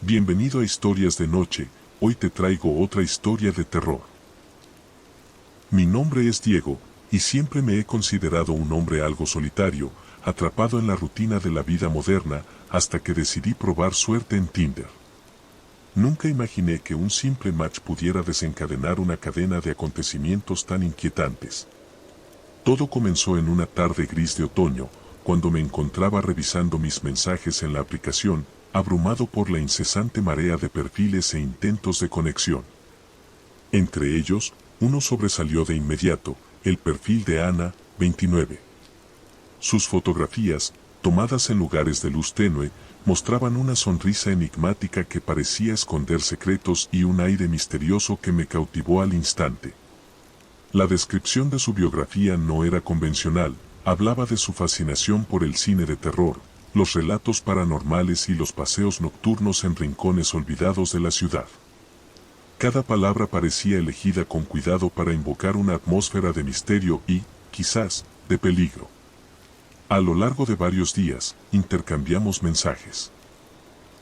Bienvenido a Historias de Noche, hoy te traigo otra historia de terror. Mi nombre es Diego, y siempre me he considerado un hombre algo solitario, atrapado en la rutina de la vida moderna, hasta que decidí probar suerte en Tinder. Nunca imaginé que un simple match pudiera desencadenar una cadena de acontecimientos tan inquietantes. Todo comenzó en una tarde gris de otoño, cuando me encontraba revisando mis mensajes en la aplicación, abrumado por la incesante marea de perfiles e intentos de conexión. Entre ellos, uno sobresalió de inmediato, el perfil de Ana, 29. Sus fotografías, tomadas en lugares de luz tenue, mostraban una sonrisa enigmática que parecía esconder secretos y un aire misterioso que me cautivó al instante. La descripción de su biografía no era convencional, hablaba de su fascinación por el cine de terror, los relatos paranormales y los paseos nocturnos en rincones olvidados de la ciudad. Cada palabra parecía elegida con cuidado para invocar una atmósfera de misterio y, quizás, de peligro. A lo largo de varios días, intercambiamos mensajes.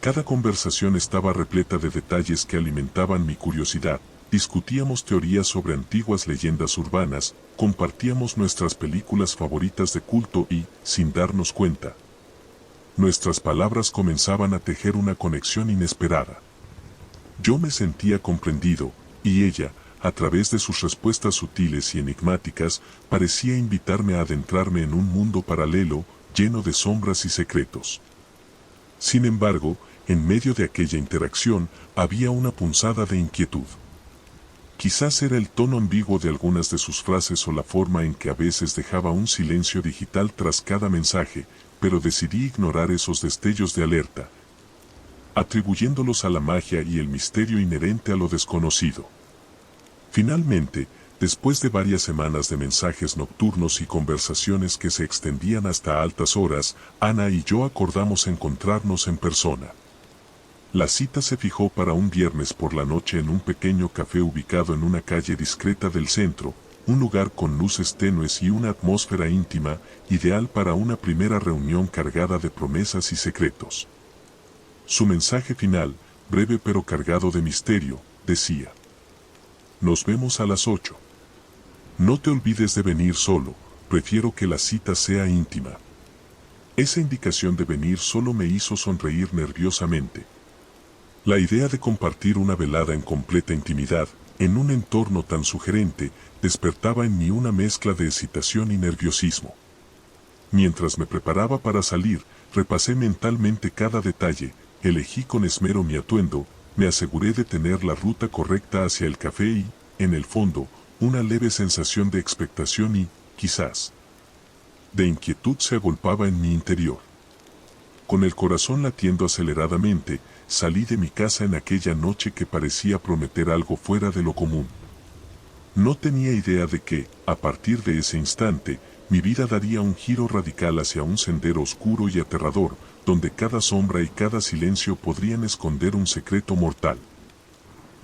Cada conversación estaba repleta de detalles que alimentaban mi curiosidad. Discutíamos teorías sobre antiguas leyendas urbanas, compartíamos nuestras películas favoritas de culto y, sin darnos cuenta, nuestras palabras comenzaban a tejer una conexión inesperada. Yo me sentía comprendido, y ella, a través de sus respuestas sutiles y enigmáticas, parecía invitarme a adentrarme en un mundo paralelo, lleno de sombras y secretos. Sin embargo, en medio de aquella interacción, había una punzada de inquietud. Quizás era el tono ambiguo de algunas de sus frases o la forma en que a veces dejaba un silencio digital tras cada mensaje, pero decidí ignorar esos destellos de alerta, atribuyéndolos a la magia y el misterio inherente a lo desconocido. Finalmente, después de varias semanas de mensajes nocturnos y conversaciones que se extendían hasta altas horas, Ana y yo acordamos encontrarnos en persona. La cita se fijó para un viernes por la noche en un pequeño café ubicado en una calle discreta del centro, un lugar con luces tenues y una atmósfera íntima, ideal para una primera reunión cargada de promesas y secretos. Su mensaje final, breve pero cargado de misterio, decía: "Nos vemos a las 8. No te olvides de venir solo, prefiero que la cita sea íntima". Esa indicación de venir solo me hizo sonreír nerviosamente. La idea de compartir una velada en completa intimidad, en un entorno tan sugerente, despertaba en mí una mezcla de excitación y nerviosismo. Mientras me preparaba para salir, repasé mentalmente cada detalle, elegí con esmero mi atuendo, me aseguré de tener la ruta correcta hacia el café y, en el fondo, una leve sensación de expectación y, quizás, de inquietud se agolpaba en mi interior. Con el corazón latiendo aceleradamente, salí de mi casa en aquella noche que parecía prometer algo fuera de lo común. No tenía idea de que, a partir de ese instante, mi vida daría un giro radical hacia un sendero oscuro y aterrador, donde cada sombra y cada silencio podrían esconder un secreto mortal.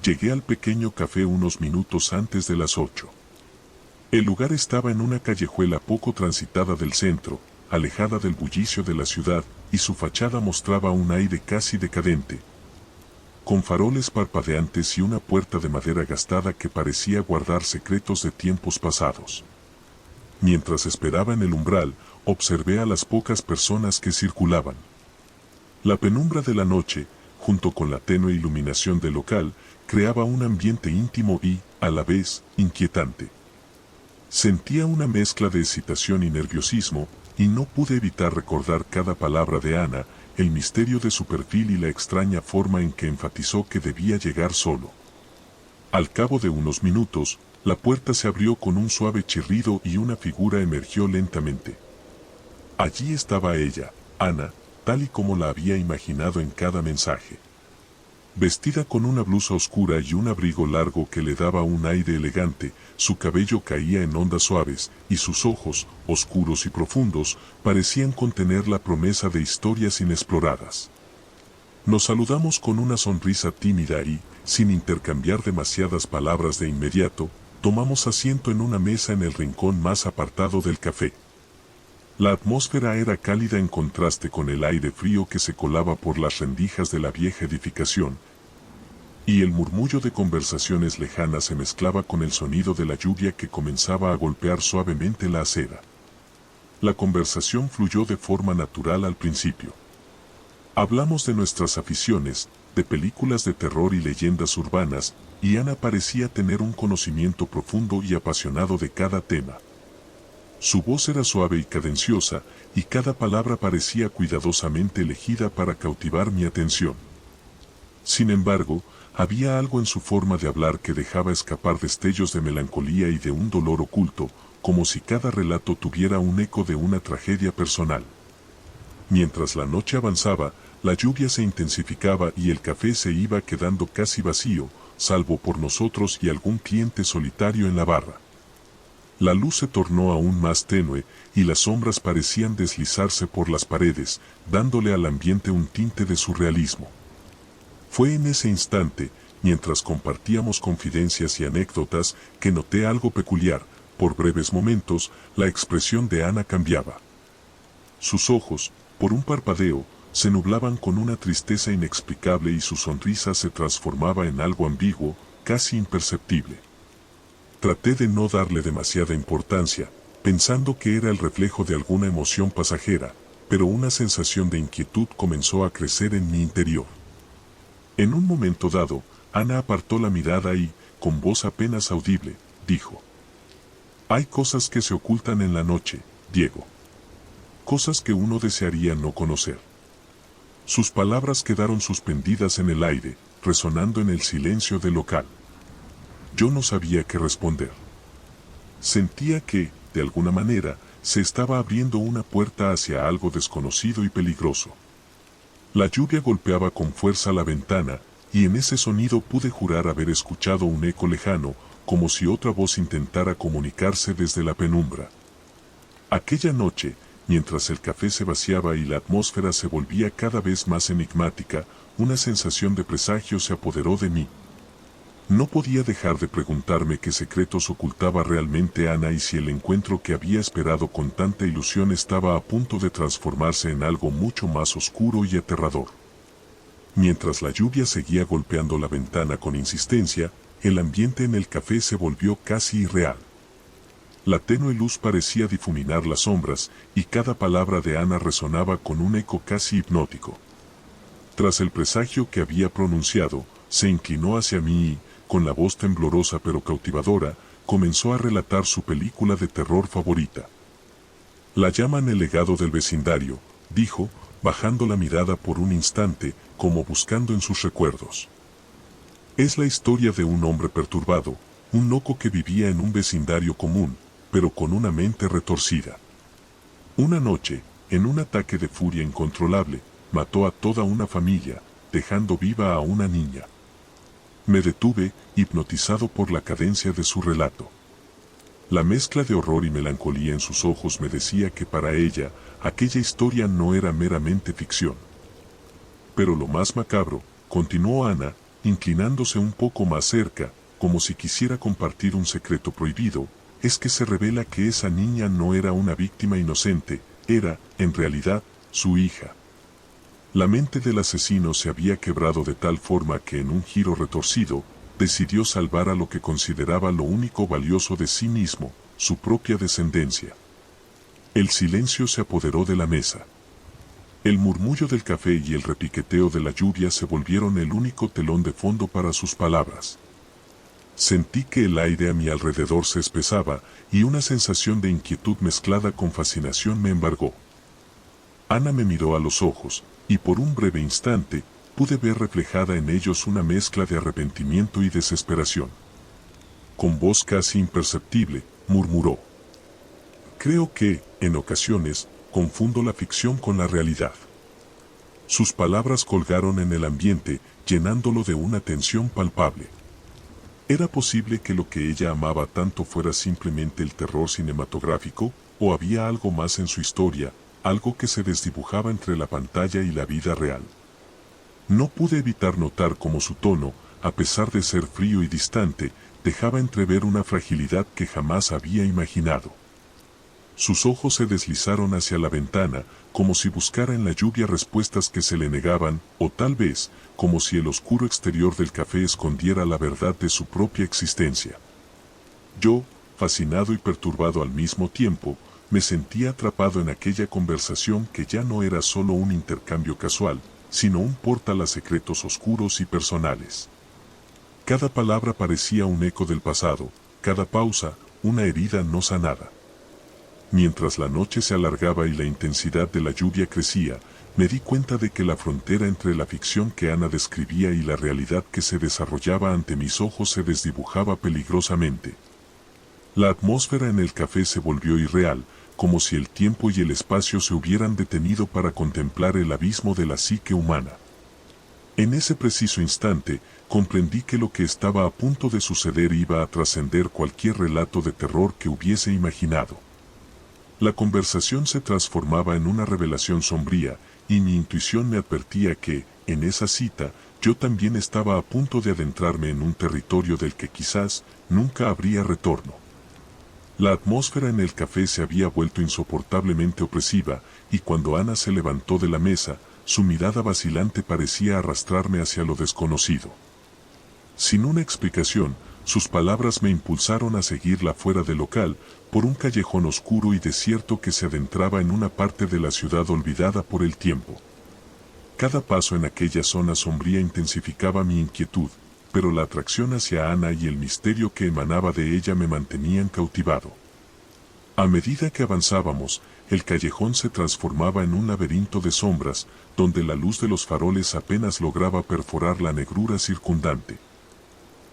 Llegué al pequeño café unos minutos antes de las 8. El lugar estaba en una callejuela poco transitada del centro, alejada del bullicio de la ciudad, y su fachada mostraba un aire casi decadente, con faroles parpadeantes y una puerta de madera gastada que parecía guardar secretos de tiempos pasados. Mientras esperaba en el umbral, observé a las pocas personas que circulaban. La penumbra de la noche, junto con la tenue iluminación del local, creaba un ambiente íntimo y, a la vez, inquietante. Sentía una mezcla de excitación y nerviosismo, y no pude evitar recordar cada palabra de Ana, el misterio de su perfil y la extraña forma en que enfatizó que debía llegar solo. Al cabo de unos minutos, la puerta se abrió con un suave chirrido y una figura emergió lentamente. Allí estaba ella, Ana, tal y como la había imaginado en cada mensaje. Vestida con una blusa oscura y un abrigo largo que le daba un aire elegante, su cabello caía en ondas suaves, y sus ojos, oscuros y profundos, parecían contener la promesa de historias inexploradas. Nos saludamos con una sonrisa tímida y, sin intercambiar demasiadas palabras de inmediato, tomamos asiento en una mesa en el rincón más apartado del café. La atmósfera era cálida en contraste con el aire frío que se colaba por las rendijas de la vieja edificación, y el murmullo de conversaciones lejanas se mezclaba con el sonido de la lluvia que comenzaba a golpear suavemente la acera. La conversación fluyó de forma natural al principio. Hablamos de nuestras aficiones, de películas de terror y leyendas urbanas, y Ana parecía tener un conocimiento profundo y apasionado de cada tema. Su voz era suave y cadenciosa, y cada palabra parecía cuidadosamente elegida para cautivar mi atención. Sin embargo, había algo en su forma de hablar que dejaba escapar destellos de melancolía y de un dolor oculto, como si cada relato tuviera un eco de una tragedia personal. Mientras la noche avanzaba, la lluvia se intensificaba y el café se iba quedando casi vacío, salvo por nosotros y algún cliente solitario en la barra. La luz se tornó aún más tenue y las sombras parecían deslizarse por las paredes, dándole al ambiente un tinte de surrealismo. Fue en ese instante, mientras compartíamos confidencias y anécdotas, que noté algo peculiar. Por breves momentos, la expresión de Ana cambiaba. Sus ojos, por un parpadeo, se nublaban con una tristeza inexplicable y su sonrisa se transformaba en algo ambiguo, casi imperceptible. Traté de no darle demasiada importancia, pensando que era el reflejo de alguna emoción pasajera, pero una sensación de inquietud comenzó a crecer en mi interior. En un momento dado, Ana apartó la mirada y, con voz apenas audible, dijo: «Hay cosas que se ocultan en la noche, Diego. Cosas que uno desearía no conocer». Sus palabras quedaron suspendidas en el aire, resonando en el silencio del local. Yo no sabía qué responder. Sentía que, de alguna manera, se estaba abriendo una puerta hacia algo desconocido y peligroso. La lluvia golpeaba con fuerza la ventana, y en ese sonido pude jurar haber escuchado un eco lejano, como si otra voz intentara comunicarse desde la penumbra. Aquella noche, mientras el café se vaciaba y la atmósfera se volvía cada vez más enigmática, una sensación de presagio se apoderó de mí. No podía dejar de preguntarme qué secretos ocultaba realmente Ana y si el encuentro que había esperado con tanta ilusión estaba a punto de transformarse en algo mucho más oscuro y aterrador. Mientras la lluvia seguía golpeando la ventana con insistencia, el ambiente en el café se volvió casi irreal. La tenue luz parecía difuminar las sombras, y cada palabra de Ana resonaba con un eco casi hipnótico. Tras el presagio que había pronunciado, se inclinó hacia mí y, con la voz temblorosa pero cautivadora, comenzó a relatar su película de terror favorita. «La llaman el legado del vecindario», dijo, bajando la mirada por un instante, como buscando en sus recuerdos. «Es la historia de un hombre perturbado, un loco que vivía en un vecindario común, pero con una mente retorcida. Una noche, en un ataque de furia incontrolable, mató a toda una familia, dejando viva a una niña». Me detuve, hipnotizado por la cadencia de su relato. La mezcla de horror y melancolía en sus ojos me decía que para ella, aquella historia no era meramente ficción. Pero lo más macabro, continuó Ana, inclinándose un poco más cerca, como si quisiera compartir un secreto prohibido, es que se revela que esa niña no era una víctima inocente, era, en realidad, su hija. La mente del asesino se había quebrado de tal forma que en un giro retorcido, decidió salvar a lo que consideraba lo único valioso de sí mismo, su propia descendencia. El silencio se apoderó de la mesa. El murmullo del café y el repiqueteo de la lluvia se volvieron el único telón de fondo para sus palabras. Sentí que el aire a mi alrededor se espesaba, y una sensación de inquietud mezclada con fascinación me embargó. Ana me miró a los ojos, y por un breve instante, pude ver reflejada en ellos una mezcla de arrepentimiento y desesperación. Con voz casi imperceptible, murmuró: «Creo que, en ocasiones, confundo la ficción con la realidad». Sus palabras colgaron en el ambiente, llenándolo de una tensión palpable. ¿Era posible que lo que ella amaba tanto fuera simplemente el terror cinematográfico, o había algo más en su historia, algo que se desdibujaba entre la pantalla y la vida real? No pude evitar notar cómo su tono, a pesar de ser frío y distante, dejaba entrever una fragilidad que jamás había imaginado. Sus ojos se deslizaron hacia la ventana, como si buscara en la lluvia respuestas que se le negaban, o tal vez, como si el oscuro exterior del café escondiera la verdad de su propia existencia. Yo, fascinado y perturbado al mismo tiempo, me sentía atrapado en aquella conversación que ya no era solo un intercambio casual, sino un portal a secretos oscuros y personales. Cada palabra parecía un eco del pasado, cada pausa, una herida no sanada. Mientras la noche se alargaba y la intensidad de la lluvia crecía, me di cuenta de que la frontera entre la ficción que Ana describía y la realidad que se desarrollaba ante mis ojos se desdibujaba peligrosamente. La atmósfera en el café se volvió irreal, como si el tiempo y el espacio se hubieran detenido para contemplar el abismo de la psique humana. En ese preciso instante, comprendí que lo que estaba a punto de suceder iba a trascender cualquier relato de terror que hubiese imaginado. La conversación se transformaba en una revelación sombría, y mi intuición me advertía que, en esa cita, yo también estaba a punto de adentrarme en un territorio del que quizás nunca habría retorno. La atmósfera en el café se había vuelto insoportablemente opresiva, y cuando Ana se levantó de la mesa, su mirada vacilante parecía arrastrarme hacia lo desconocido. Sin una explicación, sus palabras me impulsaron a seguirla fuera del local, por un callejón oscuro y desierto que se adentraba en una parte de la ciudad olvidada por el tiempo. Cada paso en aquella zona sombría intensificaba mi inquietud, pero la atracción hacia Ana y el misterio que emanaba de ella me mantenían cautivado. A medida que avanzábamos, el callejón se transformaba en un laberinto de sombras, donde la luz de los faroles apenas lograba perforar la negrura circundante.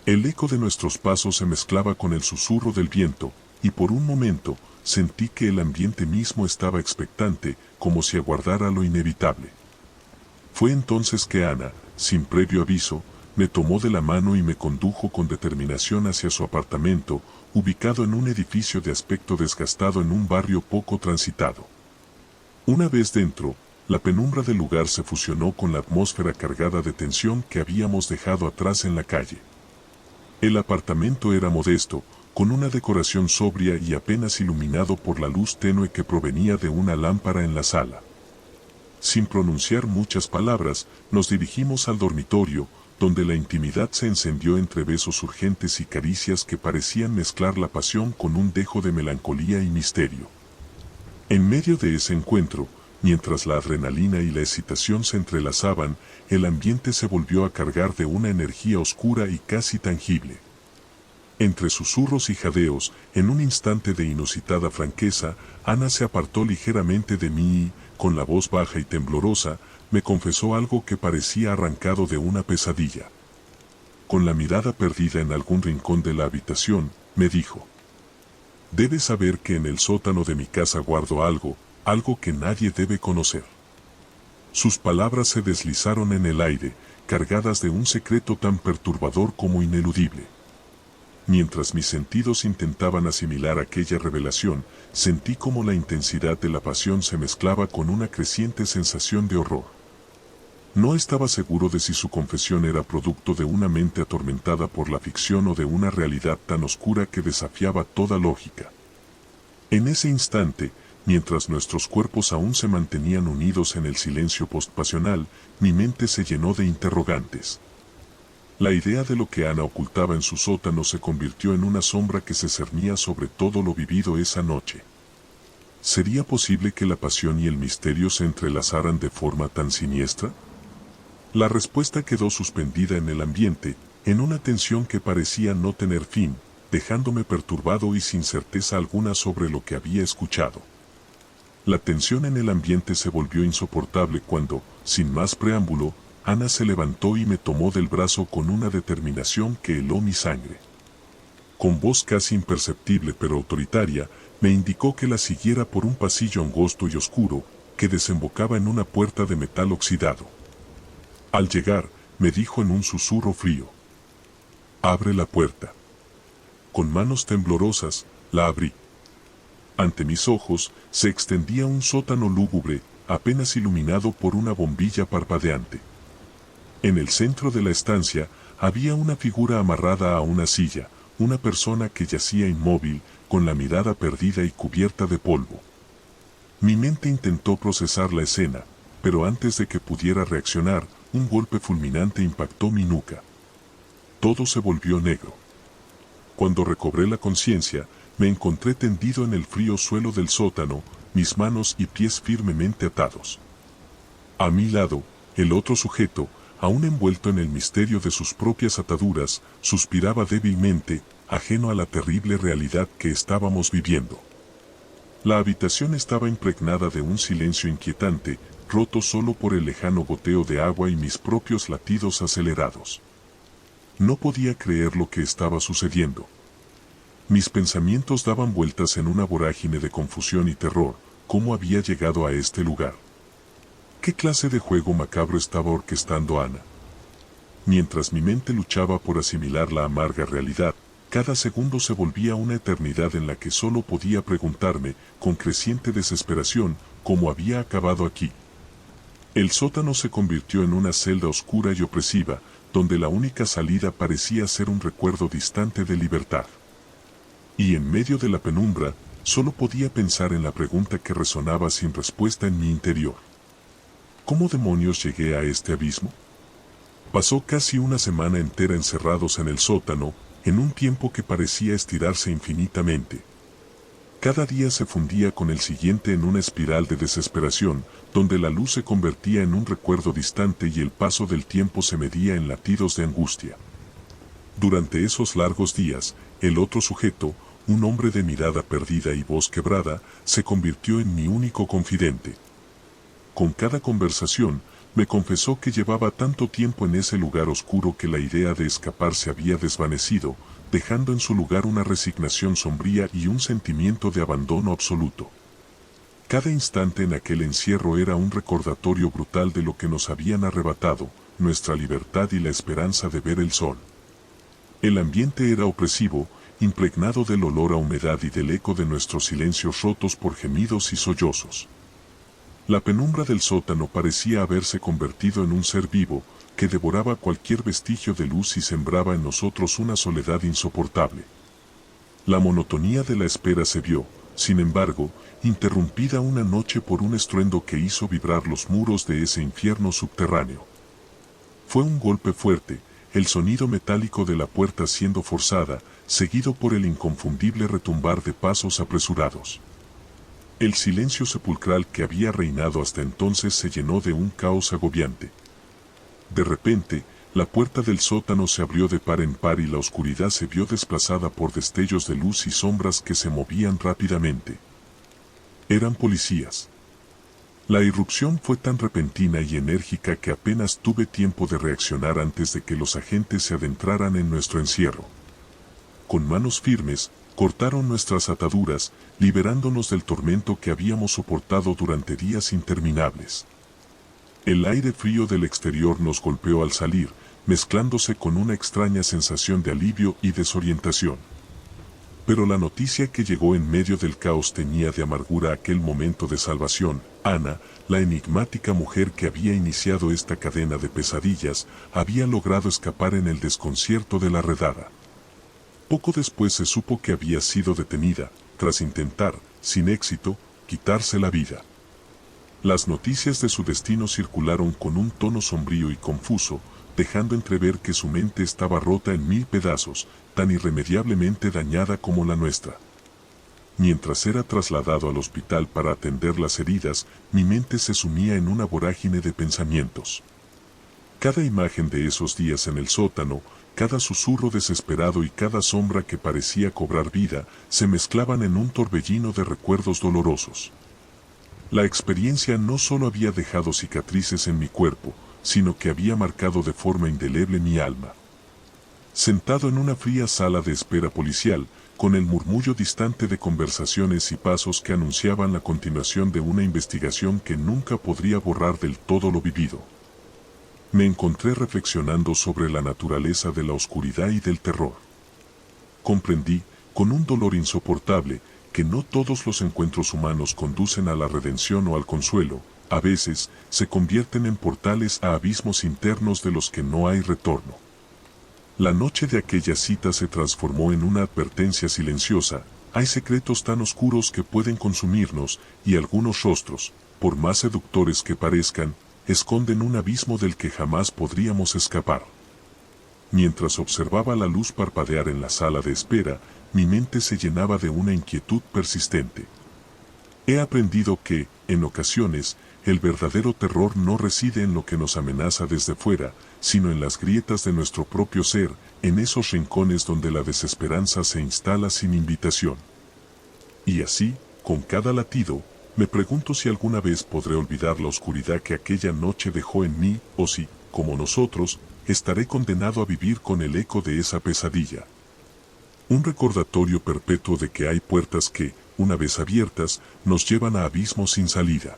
El eco de nuestros pasos se mezclaba con el susurro del viento, y por un momento sentí que el ambiente mismo estaba expectante, como si aguardara lo inevitable. Fue entonces que Ana, sin previo aviso, me tomó de la mano y me condujo con determinación hacia su apartamento, ubicado en un edificio de aspecto desgastado en un barrio poco transitado. Una vez dentro, la penumbra del lugar se fusionó con la atmósfera cargada de tensión que habíamos dejado atrás en la calle. El apartamento era modesto, con una decoración sobria y apenas iluminado por la luz tenue que provenía de una lámpara en la sala. Sin pronunciar muchas palabras, nos dirigimos al dormitorio, donde la intimidad se encendió entre besos urgentes y caricias que parecían mezclar la pasión con un dejo de melancolía y misterio. En medio de ese encuentro, mientras la adrenalina y la excitación se entrelazaban, el ambiente se volvió a cargar de una energía oscura y casi tangible. Entre susurros y jadeos, en un instante de inusitada franqueza, Ana se apartó ligeramente de mí y, con la voz baja y temblorosa, me confesó algo que parecía arrancado de una pesadilla. Con la mirada perdida en algún rincón de la habitación, me dijo: «Debes saber que en el sótano de mi casa guardo algo que nadie debe conocer». Sus palabras se deslizaron en el aire, cargadas de un secreto tan perturbador como ineludible. Mientras mis sentidos intentaban asimilar aquella revelación, sentí como la intensidad de la pasión se mezclaba con una creciente sensación de horror. No estaba seguro de si su confesión era producto de una mente atormentada por la ficción o de una realidad tan oscura que desafiaba toda lógica. En ese instante, mientras nuestros cuerpos aún se mantenían unidos en el silencio postpasional, mi mente se llenó de interrogantes. La idea de lo que Ana ocultaba en su sótano se convirtió en una sombra que se cernía sobre todo lo vivido esa noche. ¿Sería posible que la pasión y el misterio se entrelazaran de forma tan siniestra? La respuesta quedó suspendida en el ambiente, en una tensión que parecía no tener fin, dejándome perturbado y sin certeza alguna sobre lo que había escuchado. La tensión en el ambiente se volvió insoportable cuando, sin más preámbulo, Ana se levantó y me tomó del brazo con una determinación que heló mi sangre. Con voz casi imperceptible pero autoritaria, me indicó que la siguiera por un pasillo angosto y oscuro, que desembocaba en una puerta de metal oxidado. Al llegar, me dijo en un susurro frío: «Abre la puerta». Con manos temblorosas, la abrí. Ante mis ojos, se extendía un sótano lúgubre, apenas iluminado por una bombilla parpadeante. En el centro de la estancia, había una figura amarrada a una silla, una persona que yacía inmóvil, con la mirada perdida y cubierta de polvo. Mi mente intentó procesar la escena, pero antes de que pudiera reaccionar, un golpe fulminante impactó mi nuca. Todo se volvió negro. Cuando recobré la conciencia, me encontré tendido en el frío suelo del sótano, mis manos y pies firmemente atados. A mi lado, el otro sujeto, aún envuelto en el misterio de sus propias ataduras, suspiraba débilmente, ajeno a la terrible realidad que estábamos viviendo. La habitación estaba impregnada de un silencio inquietante, roto solo por el lejano goteo de agua y mis propios latidos acelerados. No podía creer lo que estaba sucediendo. Mis pensamientos daban vueltas en una vorágine de confusión y terror. ¿Cómo había llegado a este lugar? ¿Qué clase de juego macabro estaba orquestando Ana? Mientras mi mente luchaba por asimilar la amarga realidad, cada segundo se volvía una eternidad en la que solo podía preguntarme, con creciente desesperación, cómo había acabado aquí. El sótano se convirtió en una celda oscura y opresiva, donde la única salida parecía ser un recuerdo distante de libertad. Y en medio de la penumbra, solo podía pensar en la pregunta que resonaba sin respuesta en mi interior. ¿Cómo demonios llegué a este abismo? Pasó casi una semana entera encerrados en el sótano, en un tiempo que parecía estirarse infinitamente. Cada día se fundía con el siguiente en una espiral de desesperación, donde la luz se convertía en un recuerdo distante y el paso del tiempo se medía en latidos de angustia. Durante esos largos días, el otro sujeto, un hombre de mirada perdida y voz quebrada, se convirtió en mi único confidente. Con cada conversación, me confesó que llevaba tanto tiempo en ese lugar oscuro que la idea de escapar se había desvanecido, dejando en su lugar una resignación sombría y un sentimiento de abandono absoluto. Cada instante en aquel encierro era un recordatorio brutal de lo que nos habían arrebatado, nuestra libertad y la esperanza de ver el sol. El ambiente era opresivo, impregnado del olor a humedad y del eco de nuestros silencios rotos por gemidos y sollozos. La penumbra del sótano parecía haberse convertido en un ser vivo, que devoraba cualquier vestigio de luz y sembraba en nosotros una soledad insoportable. La monotonía de la espera se vio, sin embargo, interrumpida una noche por un estruendo que hizo vibrar los muros de ese infierno subterráneo. Fue un golpe fuerte, el sonido metálico de la puerta siendo forzada, seguido por el inconfundible retumbar de pasos apresurados. El silencio sepulcral que había reinado hasta entonces se llenó de un caos agobiante. De repente, la puerta del sótano se abrió de par en par y la oscuridad se vio desplazada por destellos de luz y sombras que se movían rápidamente. Eran policías. La irrupción fue tan repentina y enérgica que apenas tuve tiempo de reaccionar antes de que los agentes se adentraran en nuestro encierro. Con manos firmes, cortaron nuestras ataduras, liberándonos del tormento que habíamos soportado durante días interminables. El aire frío del exterior nos golpeó al salir, mezclándose con una extraña sensación de alivio y desorientación. Pero la noticia que llegó en medio del caos teñía de amargura aquel momento de salvación. Ana, la enigmática mujer que había iniciado esta cadena de pesadillas, había logrado escapar en el desconcierto de la redada. Poco después se supo que había sido detenida, tras intentar, sin éxito, quitarse la vida. Las noticias de su destino circularon con un tono sombrío y confuso, dejando entrever que su mente estaba rota en 1000 pedazos, tan irremediablemente dañada como la nuestra. Mientras era trasladado al hospital para atender las heridas, mi mente se sumía en una vorágine de pensamientos. Cada imagen de esos días en el sótano, cada susurro desesperado y cada sombra que parecía cobrar vida, se mezclaban en un torbellino de recuerdos dolorosos. La experiencia no solo había dejado cicatrices en mi cuerpo, sino que había marcado de forma indeleble mi alma. Sentado en una fría sala de espera policial, con el murmullo distante de conversaciones y pasos que anunciaban la continuación de una investigación que nunca podría borrar del todo lo vivido, me encontré reflexionando sobre la naturaleza de la oscuridad y del terror. Comprendí, con un dolor insoportable, que no todos los encuentros humanos conducen a la redención o al consuelo, a veces, se convierten en portales a abismos internos de los que no hay retorno. La noche de aquella cita se transformó en una advertencia silenciosa: Hay secretos tan oscuros que pueden consumirnos, y algunos rostros, por más seductores que parezcan, esconden un abismo del que jamás podríamos escapar. Mientras observaba la luz parpadear en la sala de espera, mi mente se llenaba de una inquietud persistente. He aprendido que, en ocasiones, el verdadero terror no reside en lo que nos amenaza desde fuera, sino en las grietas de nuestro propio ser, en esos rincones donde la desesperanza se instala sin invitación. Y así, con cada latido, me pregunto si alguna vez podré olvidar la oscuridad que aquella noche dejó en mí, o si, como nosotros, estaré condenado a vivir con el eco de esa pesadilla. Un recordatorio perpetuo de que hay puertas que, una vez abiertas, nos llevan a abismos sin salida.